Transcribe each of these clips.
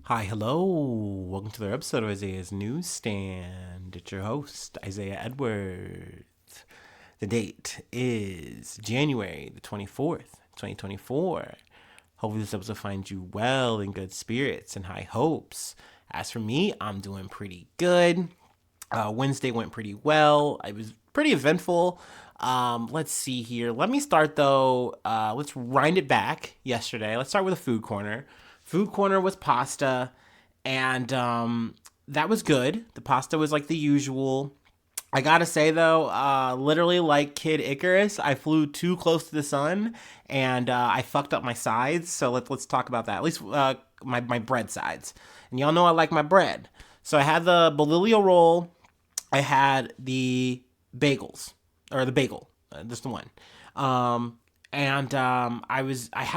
Hi, hello. Welcome to another episode of Isaiah's Newsstand. It's your host, Isaiah Edwards. The date is January the 24th, 2024. Hopefully, this episode finds you well in good spirits and high hopes. As for me, I'm doing pretty good. Wednesday went pretty well. It was pretty eventful. Let's see here. Let me start though. Let's wind it back yesterday. Let's start with a food corner. Food corner was pasta, and that was good. The pasta was like the usual. I gotta say though, literally like Kid Icarus, I flew too close to the sun, and I fucked up my sides. So let's talk about that. At least my bread sides, and y'all know I like my bread. So I had the bolillo roll. I had the bagels or the bagel, just the one. I had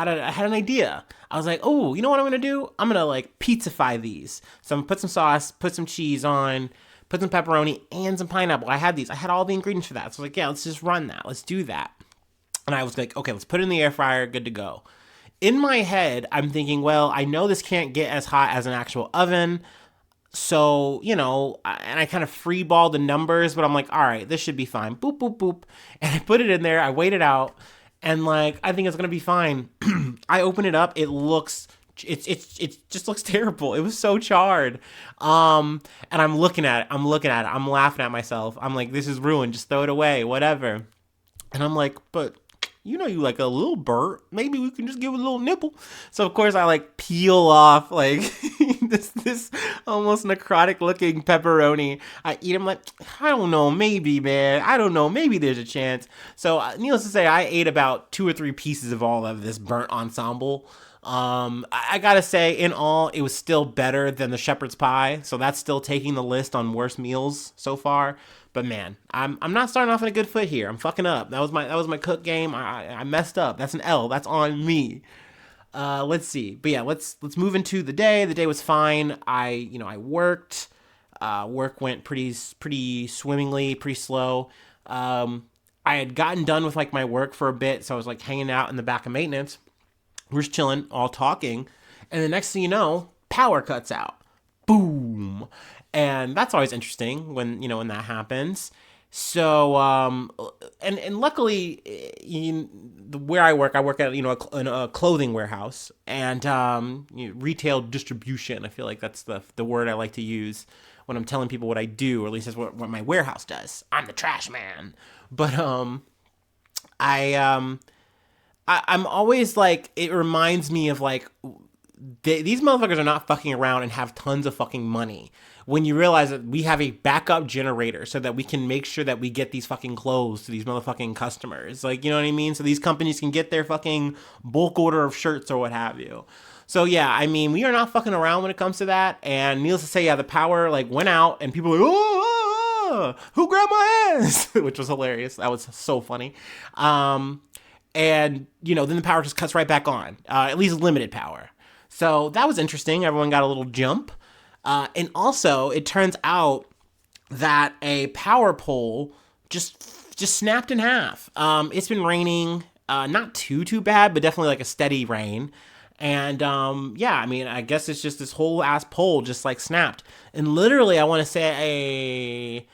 an idea. I was like, oh, you know what I'm gonna do? I'm gonna like pizzafy these. So I'm gonna put some sauce, put some cheese on, put some pepperoni and some pineapple. I had these. I had all the ingredients for that. So I was like, yeah, let's just run that. Let's do that. And I was like, okay, let's put it in the air fryer. Good to go. In my head, I'm thinking, well, I know this can't get as hot as an actual oven. So, and I kind of freeball the numbers, but I'm like, all right, this should be fine. Boop, boop, boop. And I put it in there. I wait it out. And like, I think it's going to be fine. I open it up. It just looks terrible. It was so charred. And I'm looking at it. I'm laughing at myself. I'm like, this is ruined. Just throw it away, whatever. And I'm like, but you like a little burnt. Maybe we can just give it a little nibble. So of course I like peel off like this almost necrotic looking pepperoni. I eat them like, I don't know, maybe, man. I don't know, maybe there's a chance. So needless to say, I ate about 2 or 3 pieces of all of this burnt ensemble. I gotta say, in all, it was still better than the shepherd's pie. So that's still taking the list on worst meals so far. But man, I'm not starting off on a good foot here. I'm fucking up. That was my cook game. I messed up. That's an L. That's on me. Let's see. But yeah, let's move into the day. The day was fine. I worked. Work went pretty swimmingly, pretty slow. I had gotten done with like my work for a bit, so I was like hanging out in the back of maintenance. We're just chilling, all talking, and the next thing you know, power cuts out. Boom. And that's always interesting when that happens. So and luckily, where I work at a clothing warehouse and retail distribution. I feel like that's the word I like to use when I'm telling people what I do, or at least that's what my warehouse does. I'm the trash man. But I I'm always like, it reminds me of like, these motherfuckers are not fucking around and have tons of fucking money. When you realize that we have a backup generator so that we can make sure that we get these fucking clothes to these motherfucking customers. Like, you know what I mean? So these companies can get their fucking bulk order of shirts or what have you. So yeah, I mean, we are not fucking around when it comes to that. And needless to say, yeah, the power like went out and people were like, oh, who grabbed my ass? Which was hilarious. That was so funny. And then the power just cuts right back on, at least limited power. So that was interesting. Everyone got a little jump. And also, it turns out that a power pole just snapped in half. It's been raining, not too bad, but definitely like a steady rain. And yeah, I mean, I guess it's just this whole ass pole just like snapped. And literally, I want to say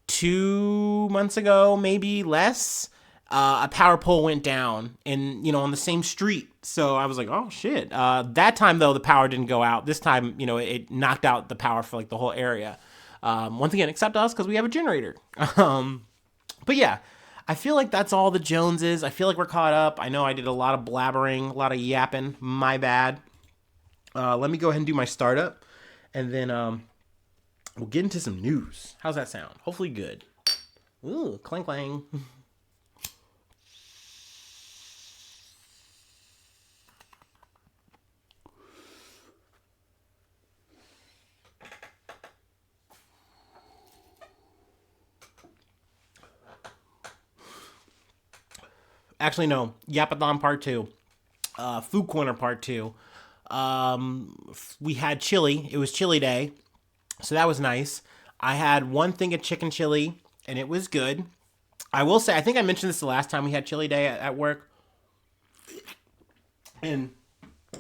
2 months ago, maybe less, a power pole went down on the same street. So I was like, oh shit. That time though, the power didn't go out. This time, it knocked out the power for like the whole area. Once again, except us because we have a generator. But yeah, I feel like that's all the Joneses. I feel like we're caught up. I know I did a lot of blabbering, a lot of yapping. My bad. Let me go ahead and do my startup, and then we'll get into some news. How's that sound? Hopefully good. Ooh, clang clang. Actually, no. Yapathon Part 2. Food Corner Part 2. We had chili. It was chili day. So that was nice. I had one thing of chicken chili, and it was good. I will say, I think I mentioned this the last time we had chili day at work. And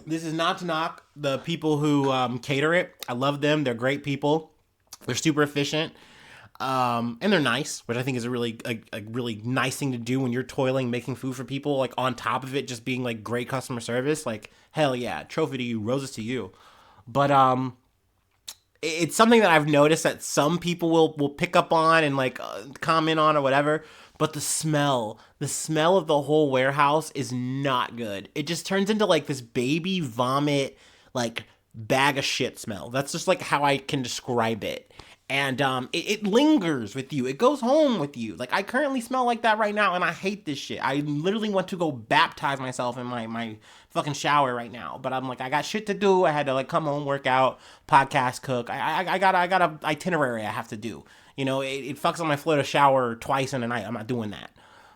This is not to knock the people who cater it. I love them. They're great people. They're super efficient. And they're nice, which I think is a really nice thing to do when you're toiling making food for people. Like on top of it, just being like great customer service. Like hell yeah, trophy to you, roses to you. But it's something that I've noticed that some people will pick up on and like comment on or whatever. But the smell of the whole warehouse is not good. It just turns into like this baby vomit, like bag of shit smell. That's just like how I can describe it. And it lingers with you. It goes home with you. Like I currently smell like that right now, and I hate this shit. I literally want to go baptize myself in my fucking shower right now. But I'm like, I got shit to do. I had to like come home, work out, podcast, cook. I got a itinerary I have to do. You know, it fucks on my flow to shower twice in a night. I'm not doing that.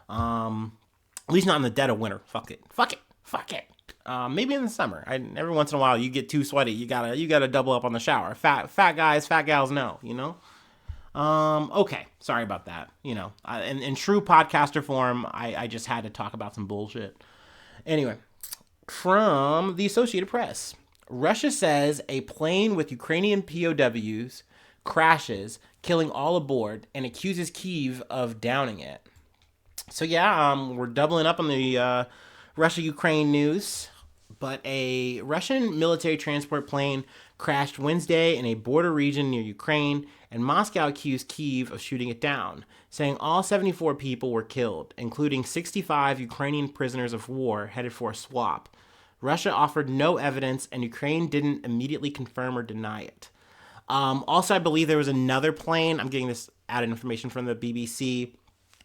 At least not in the dead of winter. Fuck it. Fuck it. Fuck it. Maybe in the summer. Every once in a while, you get too sweaty. You gotta double up on the shower. Fat guys, fat gals, no. You know. Okay. Sorry about that. You know, in true podcaster form, I just had to talk about some bullshit. Anyway, from the Associated Press, Russia says a plane with Ukrainian POWs crashes, killing all aboard, and accuses Kyiv of downing it. So yeah, we're doubling up on the Russia-Ukraine news. But a Russian military transport plane crashed Wednesday in a border region near Ukraine, and Moscow accused Kyiv of shooting it down, saying all 74 people were killed, including 65 Ukrainian prisoners of war headed for a swap. Russia offered no evidence, and Ukraine didn't immediately confirm or deny it. Also, I believe there was another plane. I'm getting this added information from the BBC,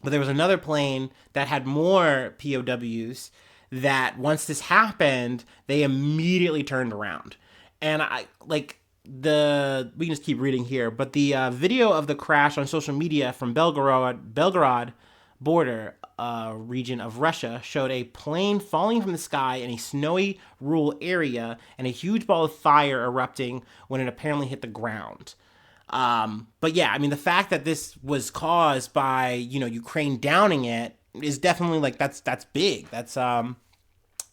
but there was another plane that had more POWs that once this happened, they immediately turned around. And we can just keep reading here, but the video of the crash on social media from Belgorod border region of Russia showed a plane falling from the sky in a snowy rural area and a huge ball of fire erupting when it apparently hit the ground. But yeah, I mean, the fact that this was caused by, Ukraine downing it is definitely like, that's big. That's, I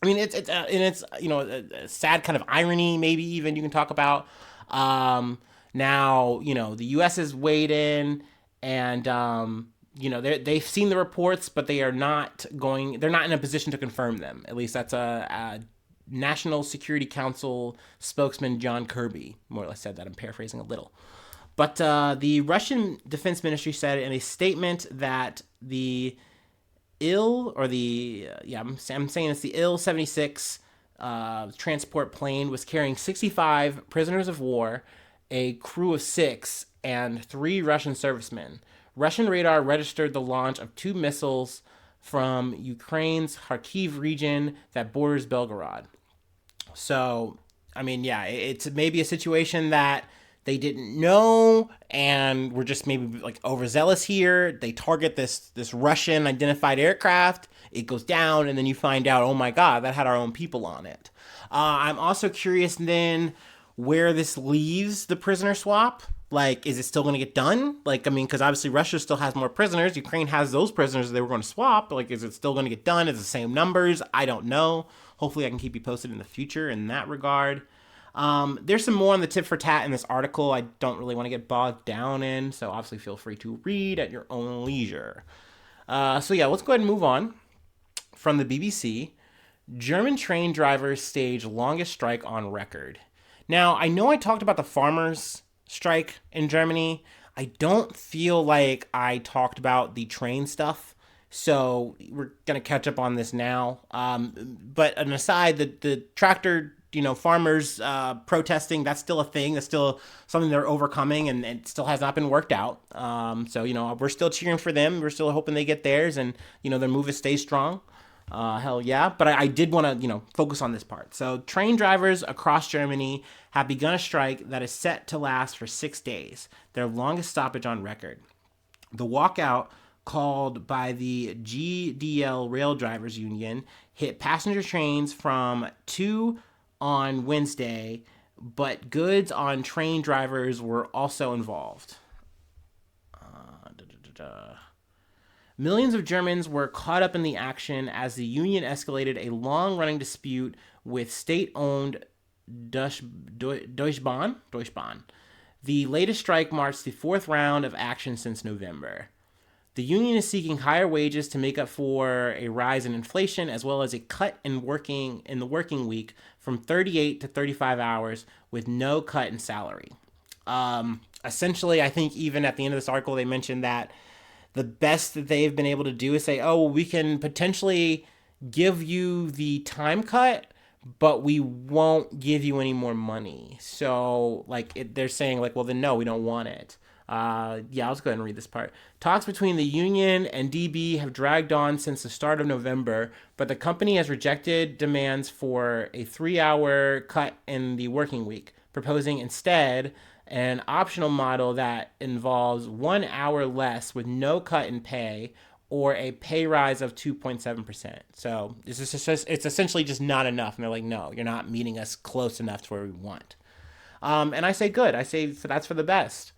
mean, it's a sad kind of irony, maybe even you can talk about. Now, the U.S. has weighed in, and they've seen the reports, but they're not in a position to confirm them. At least that's a National Security Council spokesman John Kirby more or less said that. I'm paraphrasing a little. But the Russian Defense Ministry said in a statement that I'm saying it's the Il-76 transport plane was carrying 65 prisoners of war, a crew of 6, and 3 Russian servicemen. Russian radar registered the launch of 2 missiles from Ukraine's Kharkiv region that borders Belgorod. So, I mean, yeah, it's maybe a situation that they didn't know and were just maybe like overzealous here. They target this Russian identified aircraft. It goes down, and then you find out, oh my God, that had our own people on it. I'm also curious then where this leaves the prisoner swap. Like, is it still going to get done? Like, I mean, because obviously Russia still has more prisoners. Ukraine has those prisoners they were going to swap. Like, is it still going to get done? Is it the same numbers? I don't know. Hopefully I can keep you posted in the future in that regard. There's some more on the tit for tat in this article I don't really want to get bogged down in, so obviously feel free to read at your own leisure. So yeah, let's go ahead and move on. From the BBC, German train drivers stage longest strike on record. Now, I know I talked about the farmers' strike in Germany. I don't feel like I talked about the train stuff, so we're going to catch up on this now. But an aside, the tractor farmers protesting, that's still a thing. That's still something they're overcoming, and it still has not been worked out. So, we're still cheering for them. We're still hoping they get theirs, and, their move stays strong. Hell yeah. But I did want to, focus on this part. So train drivers across Germany have begun a strike that is set to last for 6 days, their longest stoppage on record. The walkout, called by the GDL Rail Drivers Union, hit passenger trains from 2 on Wednesday, but goods on train drivers were also involved. Millions of Germans were caught up in the action as the union escalated a long-running dispute with state-owned Deutsche Bahn. The latest strike marks the fourth round of action since November. The union is seeking higher wages to make up for a rise in inflation, as well as a cut in the working week from 38 to 35 hours, with no cut in salary. Essentially, I think even at the end of this article, they mentioned that the best that they've been able to do is say, oh, well, we can potentially give you the time cut, but we won't give you any more money. So, they're saying, well, then no, we don't want it. I'll just go ahead and read this part. Talks between the union and DB have dragged on since the start of November, but the company has rejected demands for a 3-hour cut in the working week, proposing instead an optional model that involves 1 hour less with no cut in pay, or a pay rise of 2.7%. So it's essentially just not enough. And they're like, no, you're not meeting us close enough to where we want. And I say good. I say that's for the best.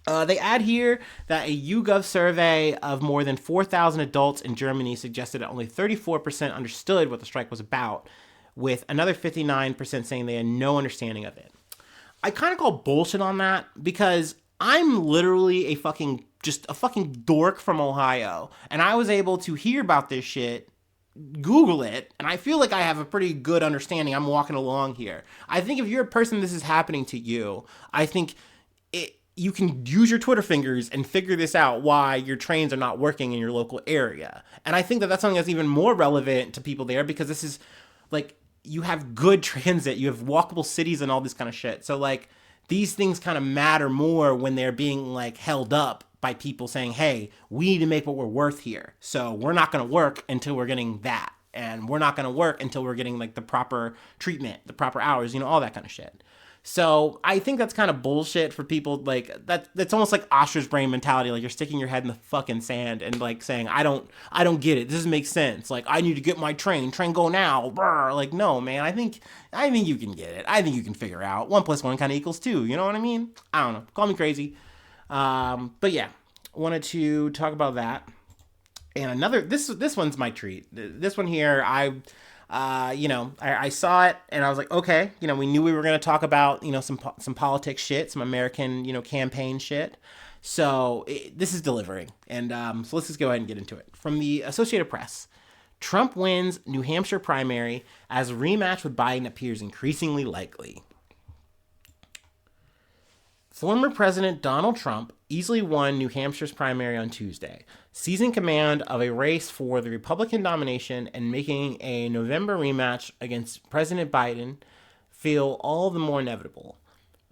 They add here that a YouGov survey of more than 4,000 adults in Germany suggested that only 34% understood what the strike was about, with another 59% saying they had no understanding of it. I kind of call bullshit on that, because I'm literally a fucking dork from Ohio, and I was able to hear about this shit, Google it, and I feel like I have a pretty good understanding. I'm walking along here. I think if you're a person this is happening to you, I think you can use your Twitter fingers and figure this out, why your trains are not working in your local area. And I think that that's something that's even more relevant to people there, because this is you have good transit, you have walkable cities and all this kind of shit. So these things kind of matter more when they're being held up by people saying, hey, we need to make what we're worth here. So we're not going to work until we're getting that. And we're not going to work until we're getting the proper treatment, the proper hours, all that kind of shit. So I think that's kind of bullshit for people. That's almost like ostrich brain mentality. You're sticking your head in the fucking sand and saying, I don't get it. This doesn't make sense. I need to get my train go now. Brr. No, man, I think you can get it. I think you can figure out 1 + 1 kind of equals 2. You know what I mean? I don't know. Call me crazy. But yeah, wanted to talk about that. And another, this one's my treat. This one here, I saw it and I was like, okay, we knew we were going to talk about, some politics shit, some American, campaign shit. So this is delivering. And so let's just go ahead and get into it. From the Associated Press, Trump wins New Hampshire primary as a rematch with Biden appears increasingly likely. Former President Donald Trump easily won New Hampshire's primary on Tuesday, seizing command of a race for the Republican nomination and making a November rematch against President Biden feel all the more inevitable.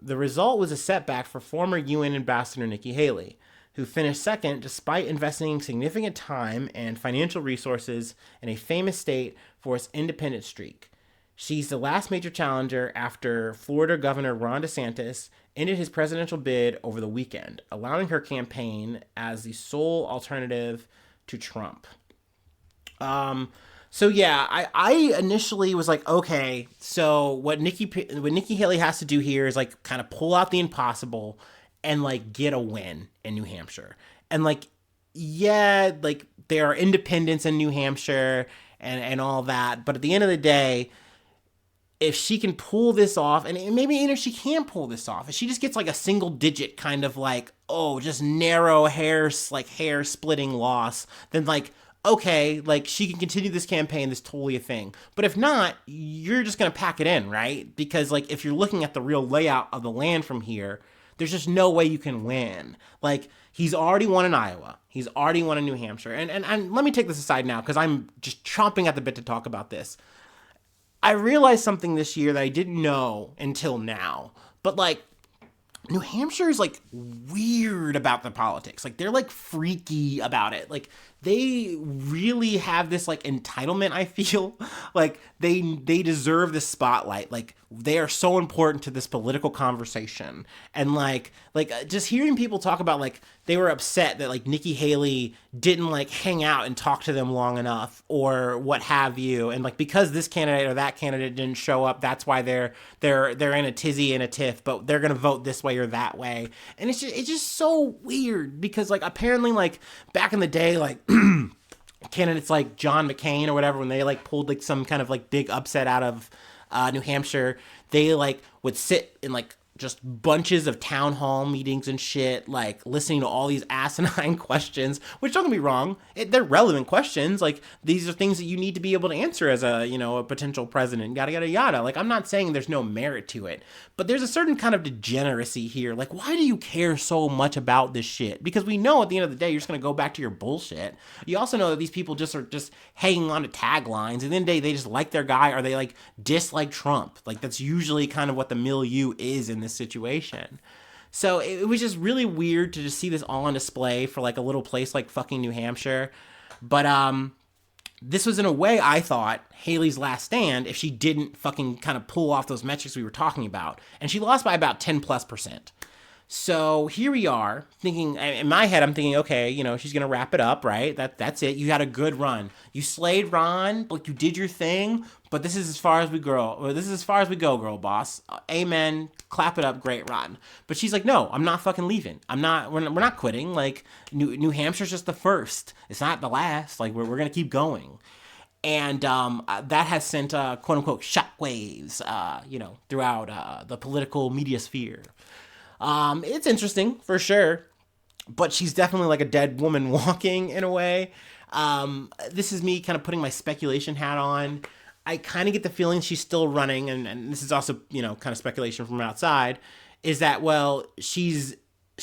The result was a setback for former UN Ambassador Nikki Haley, who finished second despite investing significant time and financial resources in a famous state for its independent streak. She's the last major challenger after Florida Governor Ron DeSantis ended his presidential bid over the weekend, allowing her campaign as the sole alternative to Trump. So yeah, I initially was like, okay, so what Nikki Haley has to do here is kind of pull out the impossible and get a win in New Hampshire. And there are independents in New Hampshire and all that, but at the end of the day, if she can pull this off, and maybe even if she can pull this off, if she just gets a single digit kind of just narrow hair splitting loss, then okay, she can continue this campaign, this totally a thing. But if not, you're just going to pack it in, right? Because if you're looking at the real layout of the land from here, there's just no way you can win. He's already won in Iowa. He's already won in New Hampshire. And let me take this aside now, because I'm just chomping at the bit to talk about this. I realized something this year that I didn't know until now. But New Hampshire is weird about the politics. They're freaky about it. They really have this entitlement, I feel. They deserve the spotlight. They are so important to this political conversation. And just hearing people talk about they were upset that Nikki Haley didn't hang out and talk to them long enough or what have you. And because this candidate or that candidate didn't show up, that's why they're in a tizzy and a tiff, but they're going to vote this way or that way. And it's just so weird because apparently back in the day, candidates like John McCain or whatever, when they like pulled like some kind of like big upset out of New Hampshire, they like would sit in like just bunches of town hall meetings and shit, like listening to all these asinine questions, which don't get me wrong, they're relevant questions. Like, these are things that you need to be able to answer as a, you know, a potential president, yada, yada, yada. Like, I'm not saying there's no merit to it, but there's a certain kind of degeneracy here. Like, why do you care so much about this shit? Because we know at the end of the day, you're just going to go back to your bullshit. You also know that these people just are just hanging on to taglines. At the end of the day, they just like their guy, or they like dislike Trump. Like, that's usually kind of what the milieu is in this situation. So it was just really weird to just see this all on display for like a little place like fucking New Hampshire. But this was, in a way, I thought, Haley's last stand if she didn't fucking kind of pull off those metrics we were talking about. And she lost by about 10+%. So here we are thinking, in my head, I'm thinking, okay, you know, she's going to wrap it up, right? That's it. You had a good run. You slayed Ron, like you did your thing, but this is as far as we go. Or this is as far as we go, girl boss. Amen. Clap it up. Great run. But she's like, no, I'm not fucking leaving. We're not quitting. Like, New Hampshire's just the first. It's not the last. Like, we're going to keep going. And that has sent quote unquote shockwaves, you know, throughout the political media sphere. It's interesting for sure, but she's definitely like a dead woman walking in a way. This is me kind of putting my speculation hat on. I kind of get the feeling she's still running, and this is also, you know, kind of speculation from outside, is that, well, she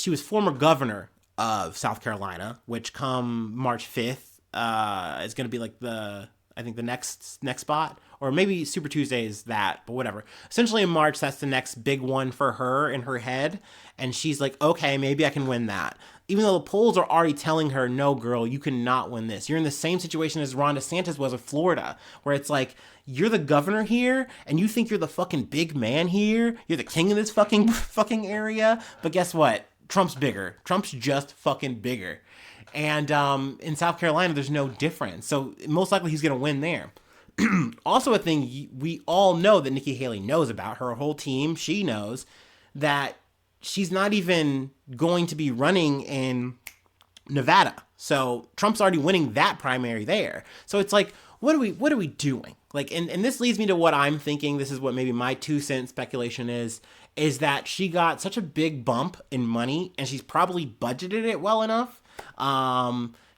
was former governor of South Carolina, which come March 5th is going to be like I think the next spot, or maybe Super Tuesday is that, but whatever. Essentially in March, that's the next big one for her in her head. And she's like, okay, maybe I can win that. Even though the polls are already telling her, no, girl, you cannot win this. You're in the same situation as Ron DeSantis was with Florida, where it's like, you're the governor here, and you think you're the fucking big man here. You're the king of this fucking area. But guess what? Trump's bigger. Trump's just fucking bigger. And in South Carolina, there's no difference. So most likely he's going to win there. Also, a thing we all know that Nikki Haley knows about, her whole team, she knows that she's not even going to be running in Nevada. So Trump's already winning that primary there. So it's like, what are we doing? Like, and this leads me to what I'm thinking. This is what maybe my 2-cent speculation is that she got such a big bump in money, and she's probably budgeted it well enough.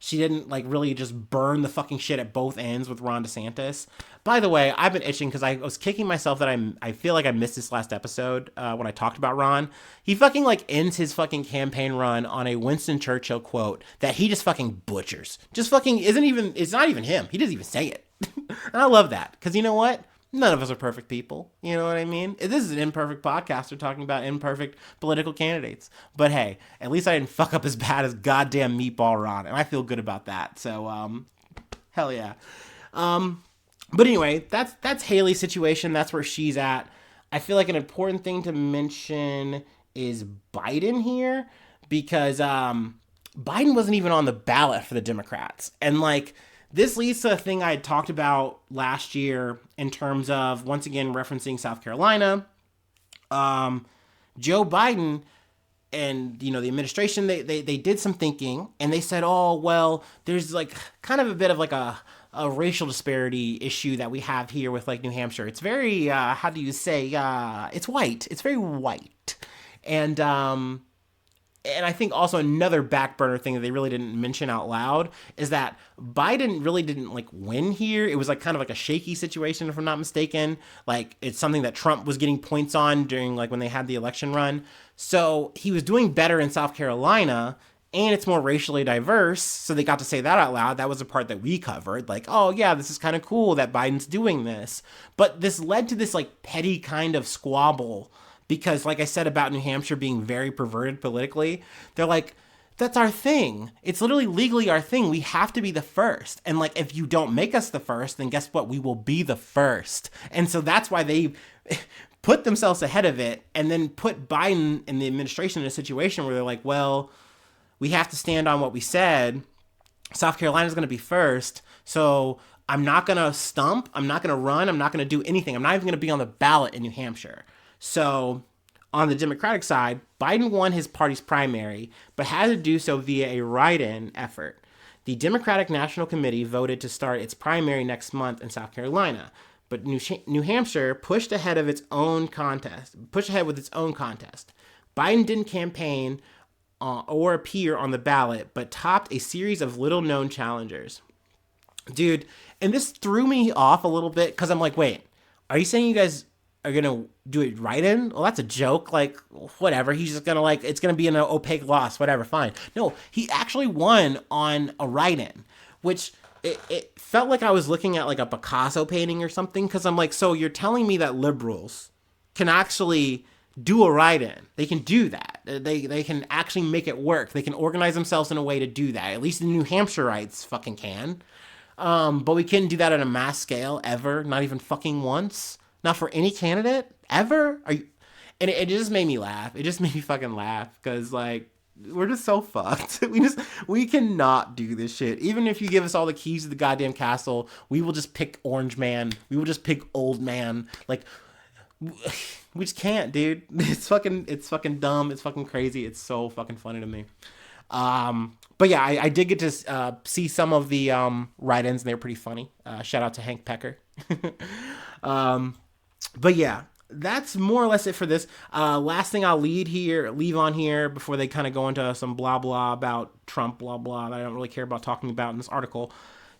She didn't like really just burn the fucking shit at both ends with Ron DeSantis. By the way, I've been itching because I was kicking myself that I feel like I missed this last episode when I talked about Ron. He fucking like ends his fucking campaign run on a Winston Churchill quote that he just fucking butchers. Just fucking it's not even him. He doesn't even say it. And I love that because you know what? None of us are perfect people. You know what I mean? This is an imperfect podcast. We're talking about imperfect political candidates. But hey, at least I didn't fuck up as bad as goddamn Meatball Ron. And I feel good about that. So, hell yeah. But anyway, that's Haley's situation. That's where she's at. I feel like an important thing to mention is Biden here. Because Biden wasn't even on the ballot for the Democrats. And like, this leads to a thing I had talked about last year in terms of, once again, referencing South Carolina. Joe Biden and, you know, the administration, they did some thinking, and they said, oh, well, there's like kind of a bit of like a racial disparity issue that we have here with like New Hampshire. It's very, how do you say, it's white. It's very white. And I think also another back burner thing that they really didn't mention out loud is that Biden really didn't like win here. It was like kind of like a shaky situation, if I'm not mistaken. Like, it's something that Trump was getting points on during like when they had the election run. So he was doing better in South Carolina, and it's more racially diverse. So they got to say that out loud. That was the part that we covered. Like, oh yeah, this is kind of cool that Biden's doing this. But this led to this like petty kind of squabble. Because, like I said about New Hampshire being very perverted politically, they're like, that's our thing. It's literally legally our thing. We have to be the first. And, like, if you don't make us the first, then guess what? We will be the first. And so that's why they put themselves ahead of it and then put Biden and the administration in a situation where they're like, well, we have to stand on what we said. South Carolina's going to be first. So I'm not going to stump. I'm not going to run. I'm not going to do anything. I'm not even going to be on the ballot in New Hampshire. So on the Democratic side, Biden won his party's primary, but had to do so via a write-in effort. The Democratic National Committee voted to start its primary next month in South Carolina, but New Hampshire pushed ahead with its own contest. Biden didn't campaign or appear on the ballot, but topped a series of little-known challengers. Dude, and this threw me off a little bit because I'm like, wait, are you saying you guys are gonna do it write-in? Well, that's a joke. Like, whatever. He's just gonna it's gonna be an opaque loss. Whatever, fine. No, he actually won on a write-in, which it felt like I was looking at like a Picasso painting or something. Because I'm like, so you're telling me that liberals can actually do a write-in? They can do that. They can actually make it work. They can organize themselves in a way to do that. At least the New Hampshireites fucking can. But we couldn't do that on a mass scale ever. Not even fucking once. Not for any candidate ever. Are you? And it just made me laugh. It just made me fucking laugh because like we're just so fucked. We cannot do this shit. Even if you give us all the keys to the goddamn castle, we will just pick Orange Man. We will just pick Old Man. Like we just can't, dude. It's fucking dumb. It's fucking crazy. It's so fucking funny to me. But yeah, I did get to see some of the write-ins, and they were pretty funny. Shout out to Hank Pecker. But yeah, that's more or less it for this. Last thing I'll leave on here before they kind of go into some blah blah about Trump, blah blah, that I don't really care about talking about in this article.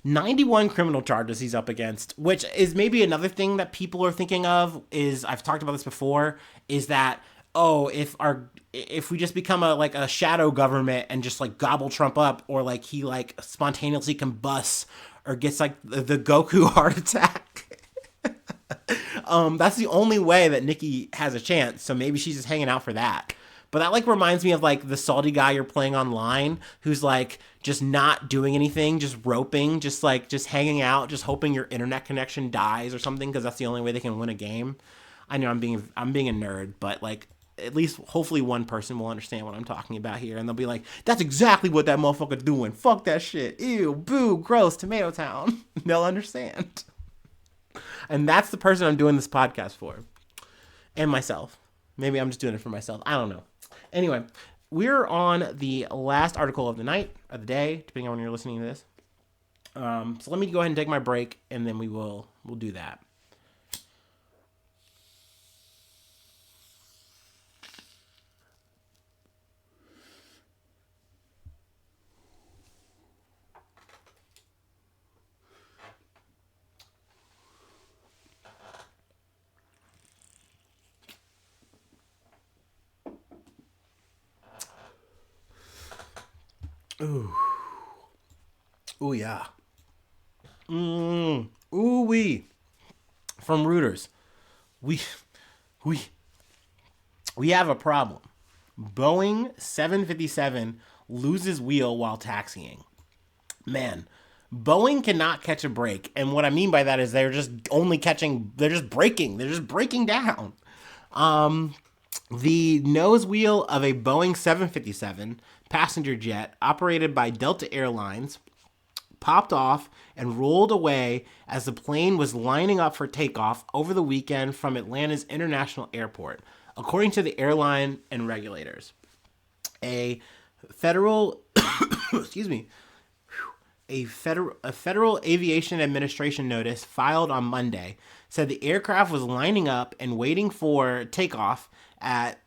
91 criminal charges he's up against, which is maybe another thing that people are thinking of. Is I've talked about this before. Is that if we just become a shadow government and just like gobble Trump up, or like he like spontaneously combusts or gets like the Goku heart attack. That's the only way that Nikki has a chance. So maybe she's just hanging out for that. But that like reminds me of like the salty guy you're playing online who's like just not doing anything, just roping, just hanging out, just hoping your internet connection dies or something because that's the only way they can win a game. I know I'm being a nerd, but like at least hopefully one person will understand what I'm talking about here, and they'll be like, that's exactly what that motherfucker doing. Fuck that shit. Ew, boo, gross, Tomato Town. They'll understand. And that's the person I'm doing this podcast for. And myself. Maybe I'm just doing it for myself. I don't know. Anyway, we're on the last article of the night, or the day, depending on when you're listening to this. So let me go ahead and take my break, and then we'll do that. Ooh. Ooh, yeah. Ooh, wee. From Reuters. We have a problem. Boeing 757 loses wheel while taxiing. Man, Boeing cannot catch a break. And what I mean by that is they're just braking. They're just breaking down. The nose wheel of a Boeing 757 passenger jet operated by Delta Airlines popped off and rolled away as the plane was lining up for takeoff over the weekend from Atlanta's International Airport, according to the airline and regulators. A federal Federal Aviation Administration notice filed on Monday said the aircraft was lining up and waiting for takeoff at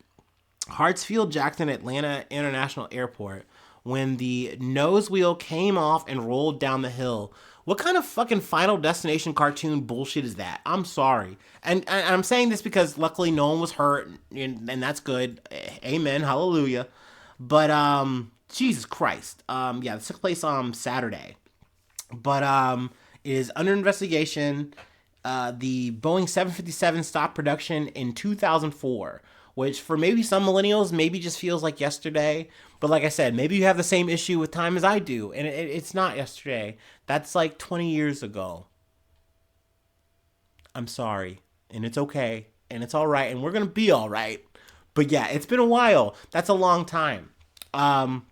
Hartsfield-Jackson Atlanta International Airport when the nose wheel came off and rolled down the hill. What kind of fucking Final Destination cartoon bullshit is that? I'm sorry. And I'm saying this because luckily no one was hurt, and that's good. Amen. Hallelujah. But, Jesus Christ. Yeah, this took place on Saturday. But, it is under investigation. The Boeing 757 stopped production in 2004. Which for maybe some millennials maybe just feels like yesterday. But like I said, maybe you have the same issue with time as I do. And it's not yesterday. That's like 20 years ago. I'm sorry. And it's okay. And it's all right. And we're going to be all right. But yeah, it's been a while. That's a long time. I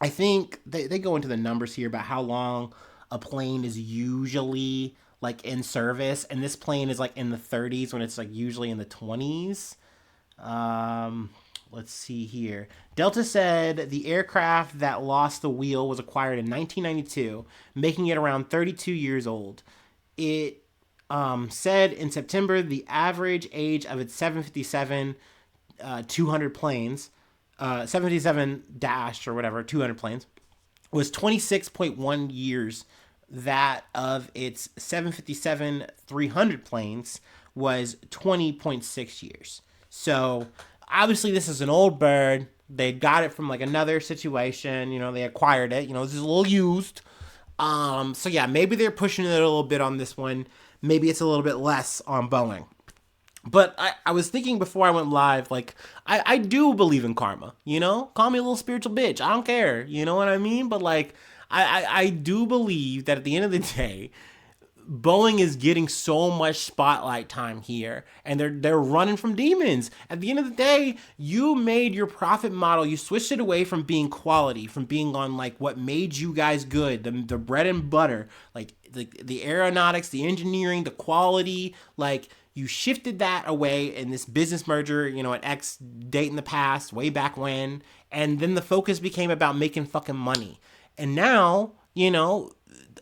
think they go into the numbers here about how long a plane is usually like in service. And this plane is like in the 30s when it's like usually in the 20s. Let's see here. Delta said the aircraft that lost the wheel was acquired in 1992, making it around 32 years old. It said in September the average age of its 757 200 planes, 757 dash or whatever, 200 planes, was 26.1 years. That of its 757 300 planes was 20.6 years. So obviously this is an old bird. They got it from like another situation. They acquired it. This is a little used. So yeah, maybe they're pushing it a little bit on this one. Maybe it's a little bit less on Boeing. But I was thinking before I went live, like, I do believe in karma, Call me a little spiritual bitch. I don't care. You know what I mean? But, like, I do believe that at the end of the day, Boeing is getting so much spotlight time here, and they're running from demons. At the end of the day, you made your profit model. You switched it away from being quality, from being on, like, what made you guys good, the bread and butter, like, the aeronautics, the engineering, the quality, like, you shifted that away in this business merger, at X date in the past, way back when. And then the focus became about making fucking money. And now,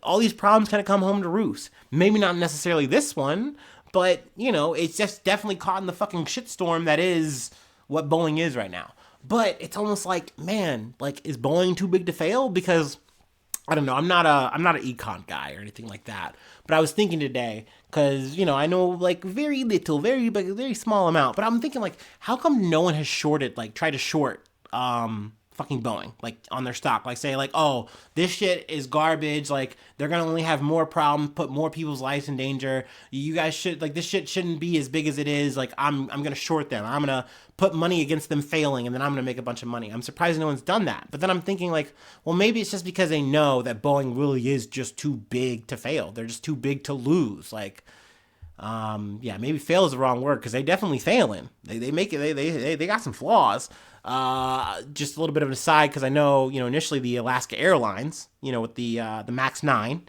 all these problems kind of come home to roost. Maybe not necessarily this one, but, it's just definitely caught in the fucking shitstorm that is what Boeing is right now. But it's almost like, man, like, is Boeing too big to fail? Because I don't know. I'm not an econ guy or anything like that. But I was thinking today, because, I know, like, very little, very small amount. But I'm thinking, like, how come no one has tried to short fucking Boeing, like, on their stock? Like, say, like, oh, this shit is garbage. Like, they're going to only have more problems, put more people's lives in danger. You guys should, like, this shit shouldn't be as big as it is. Like, I'm going to short them. I'm going to put money against them failing, and then I'm going to make a bunch of money. I'm surprised no one's done that. But then I'm thinking, like, well, maybe it's just because they know that Boeing really is just too big to fail. They're just too big to lose. Like, yeah, maybe fail is the wrong word, because they definitely failing. They make it. They got some flaws. Just a little bit of an aside, because I know, initially the Alaska Airlines, with the Max 9,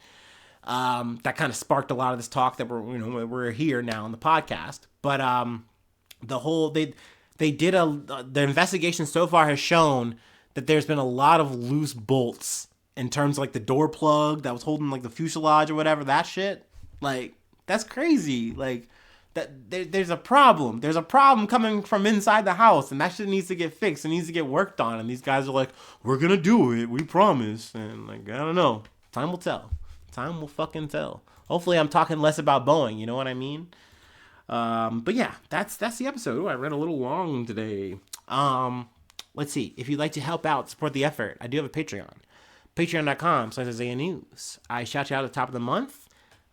that kind of sparked a lot of this talk that we're here now on the podcast. But the whole the investigation so far has shown that there's been a lot of loose bolts in terms of, like, the door plug that was holding, like, the fuselage or whatever, that shit. Like, that's crazy. Like, that there's a problem. There's a problem coming from inside the house, and that shit needs to get fixed. It needs to get worked on. And these guys are like, we're gonna do it. We promise. And, like, I don't know. Time will tell. Time will fucking tell. Hopefully I'm talking less about Boeing. You know what I mean? But yeah, that's the episode. Ooh, I read a little long today. Let's see. If you'd like to help out, support the effort, I do have a Patreon. Patreon.com/Isaiah News. I shout you out at the top of the month.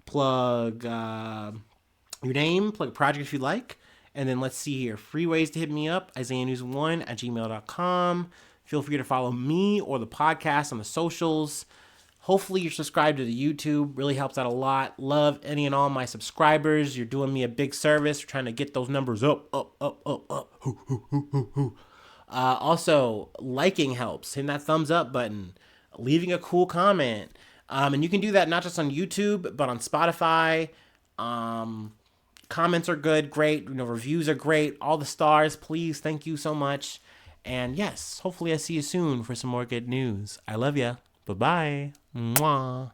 Plug your name, plug a project if you like. And then let's see here. Free ways to hit me up. IsaiahNews1@gmail.com. Feel free to follow me or the podcast on the socials. Hopefully you're subscribed to the YouTube. Really helps out a lot. Love any and all my subscribers. You're doing me a big service. We're trying to get those numbers up. Also, liking helps. Hitting that thumbs up button. Leaving a cool comment. And you can do that not just on YouTube, but on Spotify. Comments are good, great. Reviews are great. All the stars, please. Thank you so much. And yes, hopefully I see you soon for some more good news. I love ya. Bye-bye. Mwah.